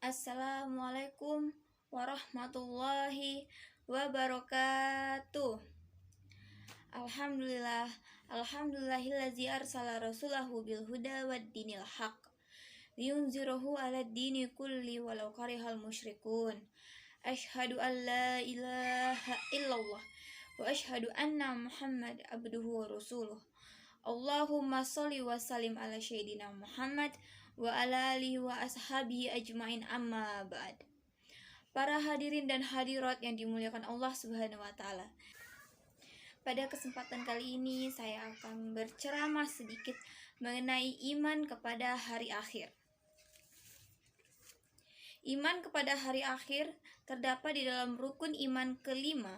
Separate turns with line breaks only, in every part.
Assalamualaikum warahmatullahi wabarakatuh. Alhamdulillah, alhamdulillahillazi arsala rasulahu bil huda wad dinil haq liyunzirahu ala dini kulli walau karihal musyrikun. Asyhadu an la ilaha illallah wa asyhadu anna Muhammad abduhu wa rasuluh. Allahumma sholli wa sallim ala sayyidina Muhammad wa ala alihi wa ashabihi ajmain, amma ba'd. Para hadirin dan hadirat yang dimuliakan Allah Subhanahu wa taala. Pada kesempatan kali ini saya akan berceramah sedikit mengenai iman kepada hari akhir. Iman kepada hari akhir terdapat di dalam rukun iman kelima,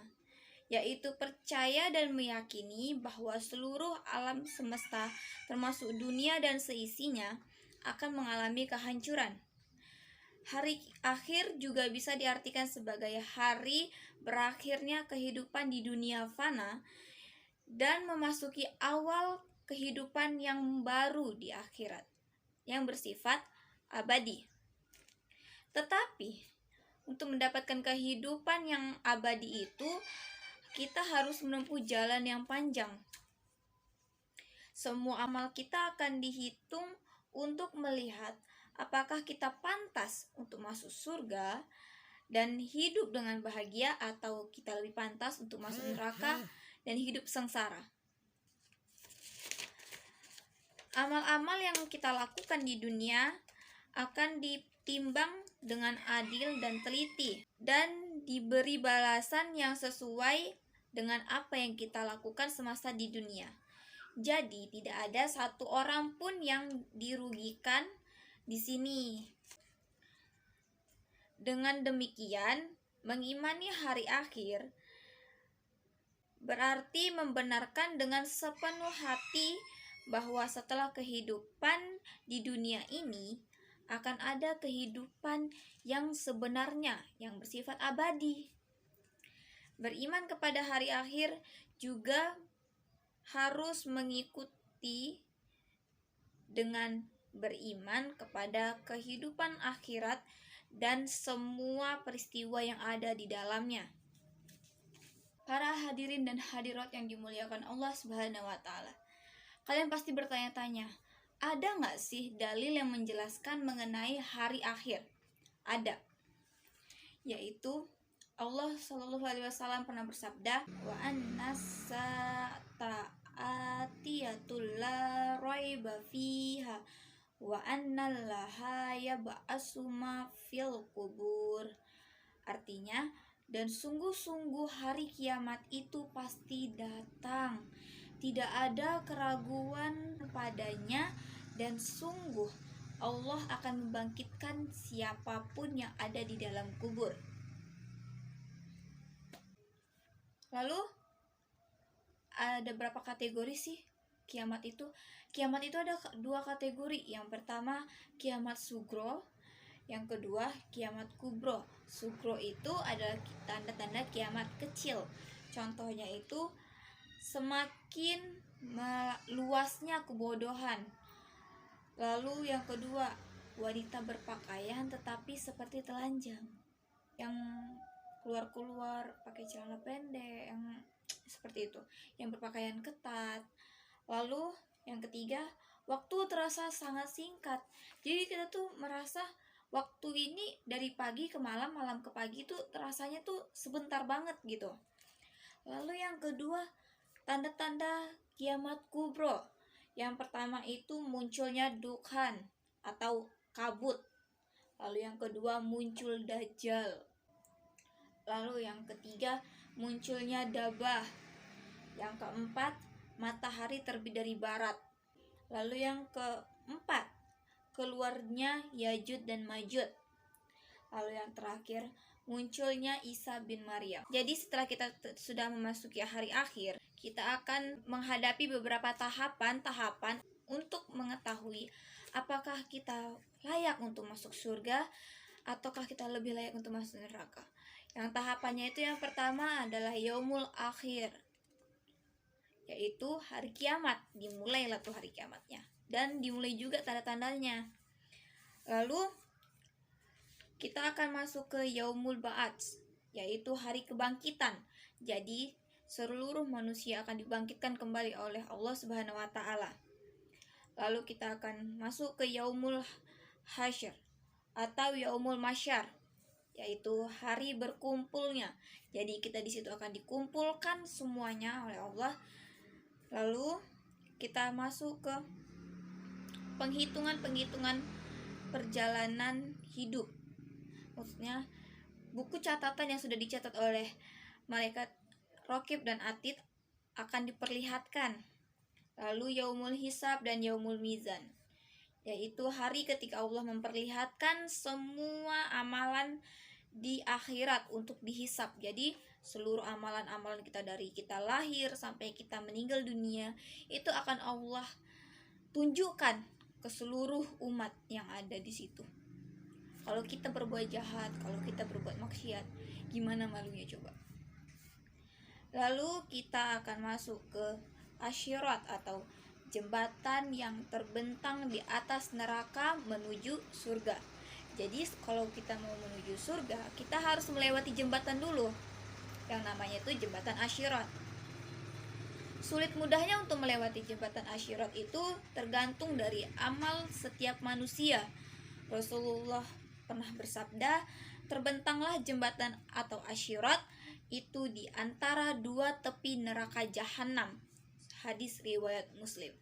yaitu percaya dan meyakini bahwa seluruh alam semesta termasuk dunia dan seisinya akan mengalami kehancuran. Hari akhir juga bisa diartikan sebagai hari berakhirnya kehidupan di dunia fana dan memasuki awal kehidupan yang baru di akhirat yang bersifat abadi. Tetapi untuk mendapatkan kehidupan yang abadi itu, kita harus menempuh jalan yang panjang. Semua amal kita akan dihitung untuk melihat apakah kita pantas untuk masuk surga dan hidup dengan bahagia, atau kita lebih pantas untuk masuk neraka dan hidup sengsara. Amal-amal yang kita lakukan di dunia akan ditimbang dengan adil dan teliti dan diberi balasan yang sesuai dengan apa yang kita lakukan semasa di dunia. Jadi tidak ada satu orang pun yang dirugikan di sini. Dengan demikian, mengimani hari akhir berarti membenarkan dengan sepenuh hati bahwa setelah kehidupan di dunia ini akan ada kehidupan yang sebenarnya yang bersifat abadi. Beriman kepada hari akhir juga harus mengikuti dengan beriman kepada kehidupan akhirat dan semua peristiwa yang ada di dalamnya. Para hadirin dan hadirat yang dimuliakan Allah Subhanahu wa taala. Kalian pasti bertanya-tanya, ada nggak sih dalil yang menjelaskan mengenai hari akhir? Ada. Yaitu Allah Shallallahu Alaihi Wasallam pernah bersabda, wa annas sa'atiyatul la raiba fiha wa annallaha yab'atsu ma fil qubur. Artinya, dan sungguh-sungguh hari kiamat itu pasti datang, tidak ada keraguan padanya, dan sungguh Allah akan membangkitkan siapapun yang ada di dalam kubur. Lalu ada berapa kategori sih kiamat itu? Kiamat itu ada dua kategori. Yang pertama kiamat sugro, yang kedua kiamat kubro. Sugro itu adalah tanda-tanda kiamat kecil. Contohnya itu semakin luasnya kebodohan. Lalu yang kedua, wanita berpakaian tetapi seperti telanjang, yang keluar pakai celana pendek, yang seperti itu, yang berpakaian ketat. Lalu yang ketiga, waktu terasa sangat singkat. Jadi kita tuh merasa waktu ini dari pagi ke malam, malam ke pagi tuh rasanya tuh sebentar banget gitu. Lalu yang kedua, tanda-tanda kiamat kubro. Yang pertama itu munculnya dukhan atau kabut. Lalu yang kedua muncul dajjal. Lalu yang ketiga munculnya dabah. Yang keempat matahari terbit dari barat. Lalu yang keempat keluarnya Yajud dan Majud. Lalu yang terakhir munculnya Isa bin Maryam. Jadi setelah kita sudah memasuki hari akhir, kita akan menghadapi beberapa tahapan-tahapan untuk mengetahui apakah kita layak untuk masuk surga ataukah kita lebih layak untuk masuk neraka. Yang tahapannya itu yang pertama adalah yaumul akhir, yaitu hari kiamat. Dimulailah tuh hari kiamatnya dan dimulai juga tanda-tandanya. Lalu kita akan masuk ke Yaumul Ba'ats, yaitu hari kebangkitan. Jadi seluruh manusia akan dibangkitkan kembali oleh Allah Subhanahu wa taala. Lalu kita akan masuk ke Yaumul Hasyr atau Yaumul Masyar, yaitu hari berkumpulnya. Jadi kita di situ akan dikumpulkan semuanya oleh Allah. Lalu kita masuk ke penghitungan perjalanan hidup. Maksudnya buku catatan yang sudah dicatat oleh malaikat Raqib dan Atid akan diperlihatkan. Lalu Yaumul Hisab dan Yaumul Mizan, yaitu hari ketika Allah memperlihatkan semua amalan di akhirat untuk dihisab. Jadi seluruh amalan-amalan kita dari kita lahir sampai kita meninggal dunia itu akan Allah tunjukkan ke seluruh umat yang ada di situ. Kalau kita berbuat jahat, kalau kita berbuat maksiat, gimana malunya coba? Lalu kita akan masuk ke Asyirat atau jembatan yang terbentang di atas neraka menuju surga. Jadi kalau kita mau menuju surga, kita harus melewati jembatan dulu, yang namanya itu jembatan Asyirat. Sulit mudahnya untuk melewati jembatan Asyirat itu tergantung dari amal setiap manusia. Rasulullah pernah bersabda, terbentanglah jembatan atau Asyirat itu di antara dua tepi neraka jahanam. Hadis riwayat Muslim.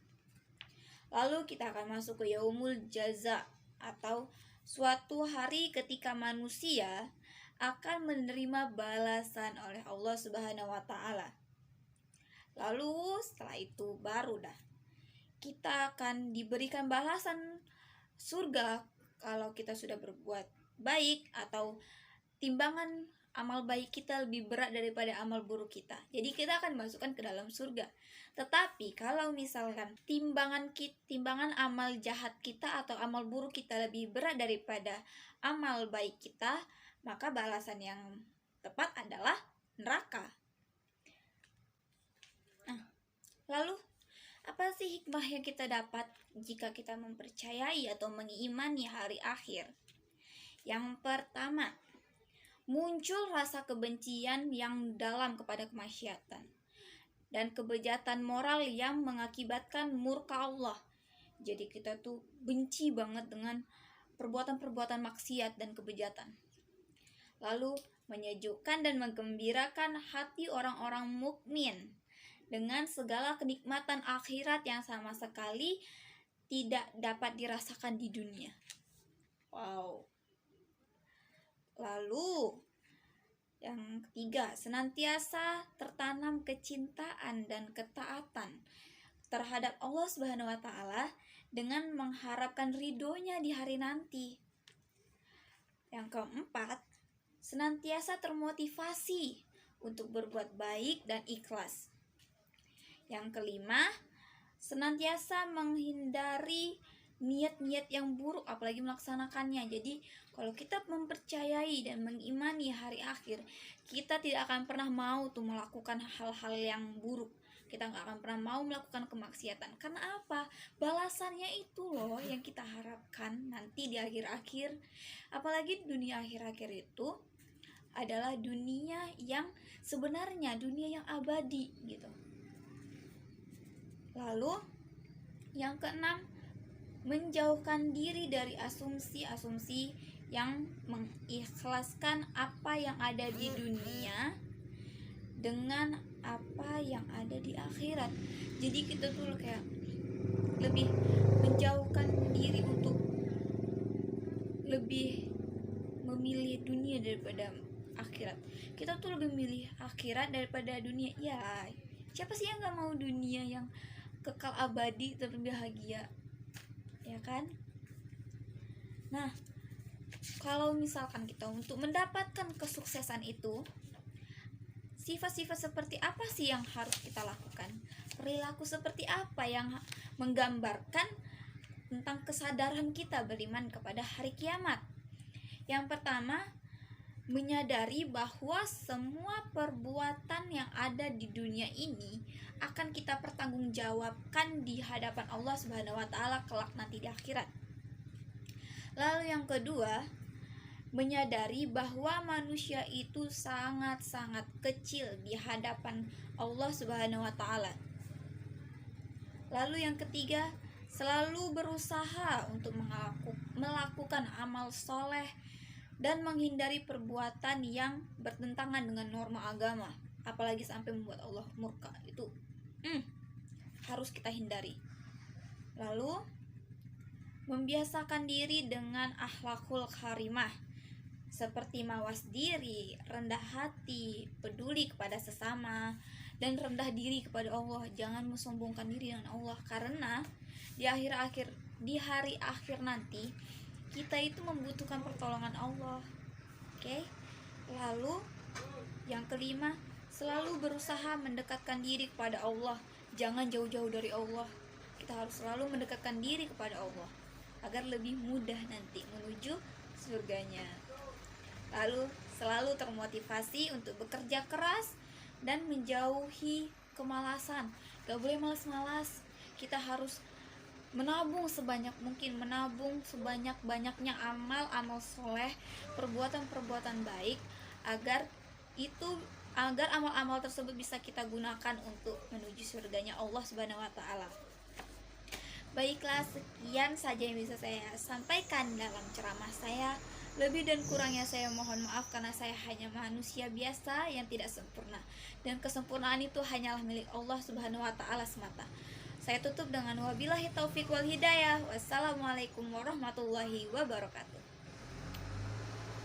Lalu kita akan masuk ke Yaumul Jaza atau suatu hari ketika manusia akan menerima balasan oleh Allah Subhanahu wa taala. Lalu setelah itu baru kita akan diberikan balasan surga kalau kita sudah berbuat baik atau timbangan amal baik kita lebih berat daripada amal buruk kita. Jadi kita akan dimasukkan ke dalam surga. Tetapi kalau misalkan timbangan amal jahat kita atau amal buruk kita lebih berat daripada amal baik kita, maka balasan yang tepat adalah neraka. Nah, lalu apa sih hikmah yang kita dapat jika kita mempercayai atau mengimani hari akhir? Yang pertama, muncul rasa kebencian yang dalam kepada kemaksiatan dan kebejatan moral yang mengakibatkan murka Allah. Jadi kita tuh benci banget dengan perbuatan-perbuatan maksiat dan kebejatan. Lalu menyejukkan dan menggembirakan hati orang-orang mukmin dengan segala kenikmatan akhirat yang sama sekali tidak dapat dirasakan di dunia. Wow. Lalu yang ketiga, senantiasa tertanam kecintaan dan ketaatan terhadap Allah Subhanahu wa taala dengan mengharapkan ridhonya di hari nanti. Yang keempat, senantiasa termotivasi untuk berbuat baik dan ikhlas. Yang kelima, senantiasa menghindari niat-niat yang buruk apalagi melaksanakannya. Jadi kalau kita mempercayai dan mengimani hari akhir, kita tidak akan pernah mau tuh melakukan hal-hal yang buruk. Kita nggak akan pernah mau melakukan kemaksiatan. Karena apa? Balasannya itu loh yang kita harapkan nanti di akhir-akhir. Apalagi dunia akhir-akhir itu adalah dunia yang sebenarnya dunia yang abadi gitu. Lalu yang keenam, menjauhkan diri dari asumsi-asumsi yang mengikhlaskan apa yang ada di dunia dengan apa yang ada di akhirat. Jadi kita tuh kayak lebih menjauhkan diri untuk lebih memilih dunia daripada akhirat. Kita tuh lebih memilih akhirat daripada dunia. Ya, siapa sih yang gak mau dunia yang kekal abadi tapi bahagia, ya kan? Nah, kalau misalkan kita untuk mendapatkan kesuksesan itu, sifat-sifat seperti apa sih yang harus kita lakukan? Perilaku seperti apa yang menggambarkan tentang kesadaran kita beriman kepada hari kiamat? Yang pertama, menyadari bahwa semua perbuatan yang ada di dunia ini akan kita pertanggungjawabkan di hadapan Allah Subhanahu wa taala kelak nanti di akhirat. Lalu yang kedua, menyadari bahwa manusia itu sangat-sangat kecil di hadapan Allah Subhanahu wa taala. Lalu yang ketiga, selalu berusaha untuk melakukan amal soleh dan menghindari perbuatan yang bertentangan dengan norma agama, apalagi sampai membuat Allah murka. Itu harus kita hindari. Lalu membiasakan diri dengan akhlakul karimah, seperti mawas diri, rendah hati, peduli kepada sesama, dan rendah diri kepada Allah. Jangan mensombongkan diri dengan Allah, karena di hari akhir nanti kita itu membutuhkan pertolongan Allah. Oke? Lalu yang kelima, selalu berusaha mendekatkan diri kepada Allah. Jangan jauh-jauh dari Allah. Kita harus selalu mendekatkan diri kepada Allah agar lebih mudah nanti menuju surganya. Lalu selalu termotivasi untuk bekerja keras dan menjauhi kemalasan. Gak boleh malas-malas. Kita harus menabung sebanyak mungkin, menabung sebanyak-banyaknya amal soleh, perbuatan-perbuatan baik, agar amal-amal tersebut bisa kita gunakan untuk menuju surganya Allah Subhanahu wa taala. Baiklah, sekian saja yang bisa saya sampaikan dalam ceramah saya. Lebih dan kurangnya saya mohon maaf, karena saya hanya manusia biasa yang tidak sempurna, dan kesempurnaan itu hanyalah milik Allah Subhanahu wa taala semata. Saya tutup dengan wabillahi taufik wal hidayah. Wassalamualaikum warahmatullahi wabarakatuh.